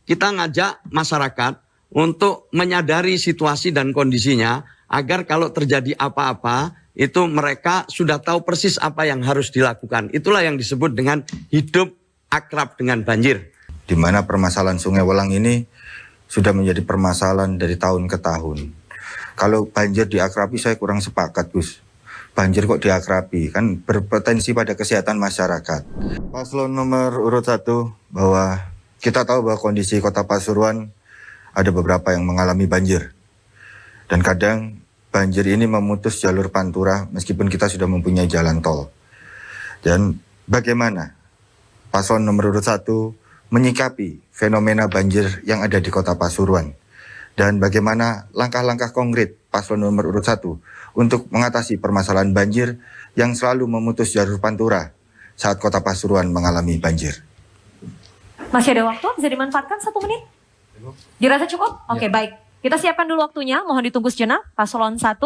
kita ngajak masyarakat untuk menyadari situasi dan kondisinya agar kalau terjadi apa-apa itu mereka sudah tahu persis apa yang harus dilakukan. Itulah yang disebut dengan hidup akrab dengan banjir. Di mana permasalahan Sungai Welang ini sudah menjadi permasalahan dari tahun ke tahun. Kalau banjir diakrabi saya kurang sepakat, Gus. Banjir kok diakrabi, kan berpotensi pada kesehatan masyarakat. Paslon nomor urut 1 bahwa kita tahu bahwa kondisi Kota Pasuruan ada beberapa yang mengalami banjir. Dan kadang banjir ini memutus jalur pantura meskipun kita sudah mempunyai jalan tol. Dan bagaimana paslon nomor urut 1 menyikapi fenomena banjir yang ada di Kota Pasuruan? Dan bagaimana langkah-langkah konkret paslon nomor urut 1 untuk mengatasi permasalahan banjir yang selalu memutus jalur pantura saat Kota Pasuruan mengalami banjir? Masih ada waktu, bisa dimanfaatkan 1 menit? Dirasa cukup? Oke, baik. Kita siapkan dulu waktunya, mohon ditunggu sejenak. Paslon 1,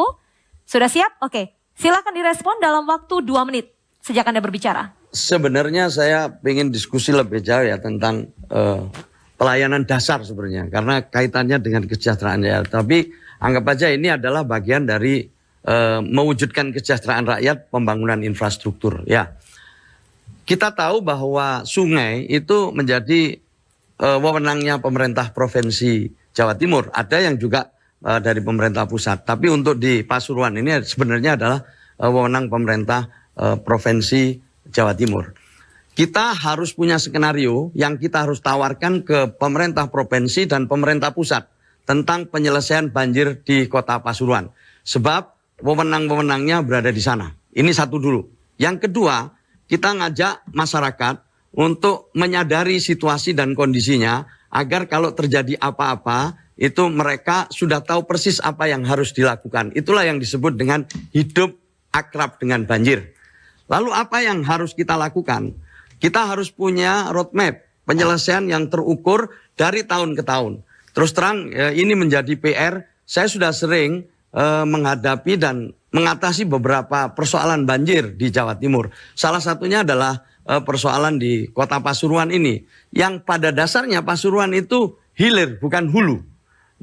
sudah siap? Oke, silakan direspon dalam waktu 2 menit sejak Anda berbicara. Sebenarnya saya ingin diskusi lebih jauh ya tentang pelayanan dasar sebenarnya. Karena kaitannya dengan kesejahteraan rakyat. Tapi anggap aja ini adalah bagian dari mewujudkan kesejahteraan rakyat, pembangunan infrastruktur. Ya, kita tahu bahwa sungai itu menjadi wewenangnya pemerintah Provinsi Jawa Timur. Ada yang juga dari pemerintah pusat. Tapi untuk di Pasuruan ini sebenarnya adalah wewenang pemerintah Provinsi Jawa Timur. Kita harus punya skenario yang kita harus tawarkan ke pemerintah provinsi dan pemerintah pusat tentang penyelesaian banjir di Kota Pasuruan. Sebab wewenang-wewenangnya berada di sana. Ini satu dulu. Yang kedua, kita ngajak masyarakat untuk menyadari situasi dan kondisinya agar kalau terjadi apa-apa itu mereka sudah tahu persis apa yang harus dilakukan. Itulah yang disebut dengan hidup akrab dengan banjir. Lalu apa yang harus kita lakukan? Kita harus punya roadmap penyelesaian yang terukur dari tahun ke tahun. Terus terang ini menjadi PR. Saya sudah sering menghadapi dan mengatasi beberapa persoalan banjir di Jawa Timur. Salah satunya adalah persoalan di Kota Pasuruan ini. Yang pada dasarnya Pasuruan itu hilir bukan hulu.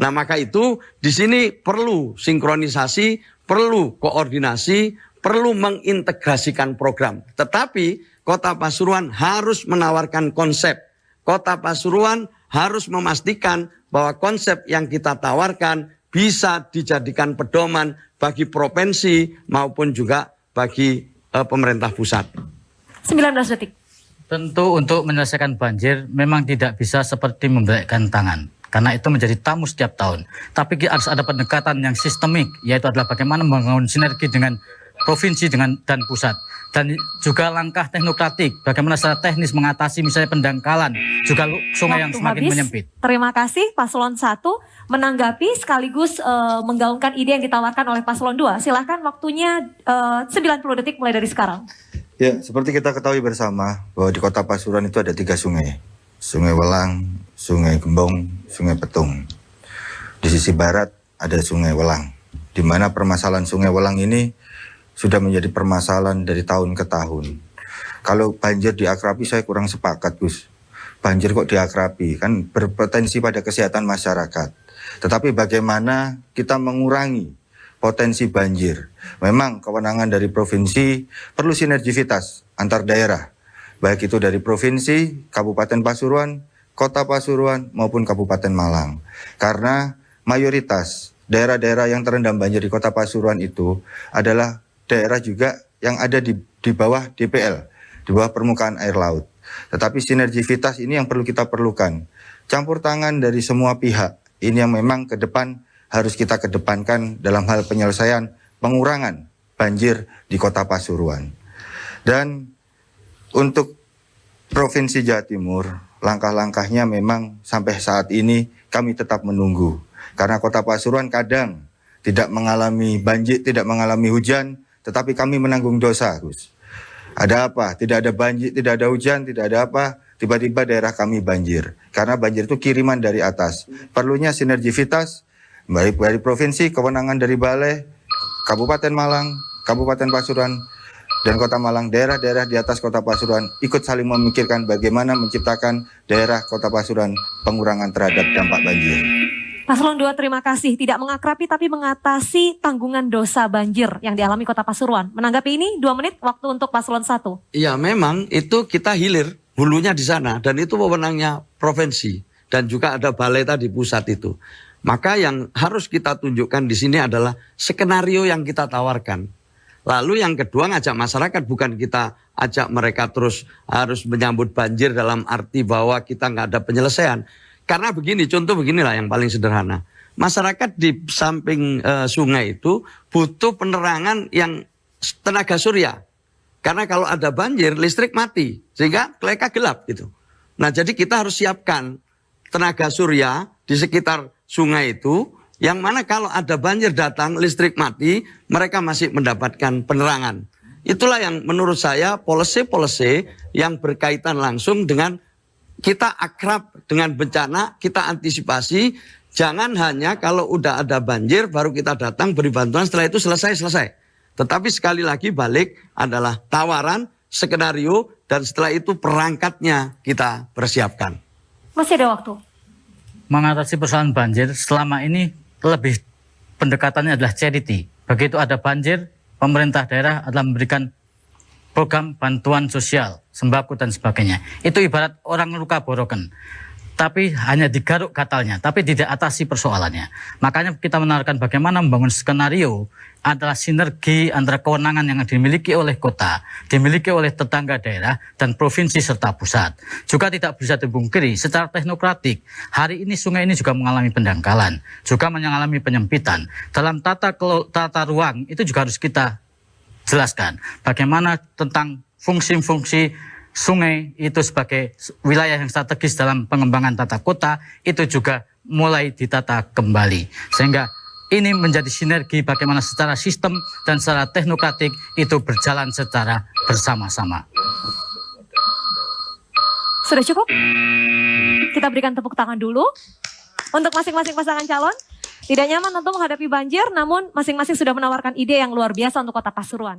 Nah maka itu di sini perlu sinkronisasi, perlu koordinasi, perlu mengintegrasikan program. Tetapi Kota Pasuruan harus menawarkan konsep. Kota Pasuruan harus memastikan bahwa konsep yang kita tawarkan bisa dijadikan pedoman bagi provinsi maupun juga bagi pemerintah pusat. 19 detik. Tentu untuk menyelesaikan banjir memang tidak bisa seperti membelekkan tangan. Karena itu menjadi tamu setiap tahun. Tapi harus ada pendekatan yang sistemik, yaitu adalah bagaimana membangun sinergi dengan provinsi dan pusat. Dan juga langkah teknokratik, bagaimana secara teknis mengatasi misalnya pendangkalan, juga sungai yang semakin menyempit. Terima kasih Paslon 1 menanggapi sekaligus menggaungkan ide yang ditawarkan oleh Paslon 2. Silahkan waktunya 90 detik mulai dari sekarang. Ya, seperti kita ketahui bersama bahwa di Kota Pasuruan itu ada 3 sungai. Sungai Welang, Sungai Gembong, Sungai Petung. Di sisi barat ada Sungai Welang, di mana permasalahan Sungai Welang ini sudah menjadi permasalahan dari tahun ke tahun. Kalau banjir diakrabi saya kurang sepakat, Gus. Banjir kok diakrabi, kan berpotensi pada kesehatan masyarakat. Tetapi bagaimana kita mengurangi potensi banjir? Memang kewenangan dari provinsi perlu sinergivitas antar daerah. Baik itu dari provinsi, Kabupaten Pasuruan, Kota Pasuruan maupun Kabupaten Malang. Karena mayoritas daerah-daerah yang terendam banjir di Kota Pasuruan itu adalah daerah juga yang ada di bawah DPL, di bawah permukaan air laut. Tetapi sinergivitas ini yang perlu kita perlukan. Campur tangan dari semua pihak, ini yang memang ke depan harus kita kedepankan dalam hal penyelesaian pengurangan banjir di Kota Pasuruan. Dan untuk Provinsi Jawa Timur, langkah-langkahnya memang sampai saat ini kami tetap menunggu. Karena Kota Pasuruan kadang tidak mengalami banjir, tidak mengalami hujan, tetapi kami menanggung dosa, Gus. Ada apa? Tidak ada banjir, tidak ada hujan, tidak ada apa, tiba-tiba daerah kami banjir. Karena banjir itu kiriman dari atas. Perlunya sinergivitas, baik dari provinsi, kewenangan dari balai, Kabupaten Malang, Kabupaten Pasuruan, dan Kota Malang, daerah-daerah di atas Kota Pasuruan ikut saling memikirkan bagaimana menciptakan daerah Kota Pasuruan pengurangan terhadap dampak banjir. Paslon 2 terima kasih. Tidak mengakrabi tapi mengatasi tanggungan dosa banjir yang dialami Kota Pasuruan. Menanggapi ini 2 menit waktu untuk Paslon 1. Iya, memang itu kita hilir hulunya di sana dan itu wewenangnya provinsi dan juga ada balai tadi pusat itu. Maka yang harus kita tunjukkan di sini adalah skenario yang kita tawarkan. Lalu yang kedua ngajak masyarakat, bukan kita ajak mereka terus harus menyambut banjir dalam arti bahwa kita nggak ada penyelesaian. Karena begini, contoh beginilah yang paling sederhana. Masyarakat di samping sungai itu butuh penerangan yang tenaga surya. Karena kalau ada banjir, listrik mati. Sehingga mereka gelap gitu. Nah jadi kita harus siapkan tenaga surya di sekitar sungai itu. Yang mana kalau ada banjir datang, listrik mati, mereka masih mendapatkan penerangan. Itulah yang menurut saya policy-policy yang berkaitan langsung dengan kita akrab dengan bencana, kita antisipasi. Jangan hanya kalau udah ada banjir baru kita datang beri bantuan, setelah itu selesai. Tetapi sekali lagi balik adalah tawaran, skenario, dan setelah itu perangkatnya kita persiapkan. Masih ada waktu. Mengatasi persoalan banjir selama ini lebih pendekatannya adalah charity. Begitu ada banjir, pemerintah daerah adalah memberikan program bantuan sosial, sembako dan sebagainya. Itu ibarat orang luka borokan. Tapi hanya digaruk gatalnya, tapi tidak atasi persoalannya. Makanya kita menawarkan bagaimana membangun skenario adalah sinergi antara kewenangan yang dimiliki oleh kota, dimiliki oleh tetangga daerah, dan provinsi serta pusat. Juga tidak bisa dipungkiri secara teknokratik, hari ini sungai ini juga mengalami pendangkalan, juga mengalami penyempitan. Dalam tata ruang itu juga harus kita jelaskan bagaimana tentang fungsi-fungsi sungai itu sebagai wilayah yang strategis dalam pengembangan tata kota itu juga mulai ditata kembali, sehingga ini menjadi sinergi bagaimana secara sistem dan secara teknokratik itu berjalan secara bersama-sama. Sudah cukup? Kita berikan tepuk tangan dulu untuk masing-masing pasangan calon. Tidak nyaman tentu menghadapi banjir, namun masing-masing sudah menawarkan ide yang luar biasa untuk Kota Pasuruan.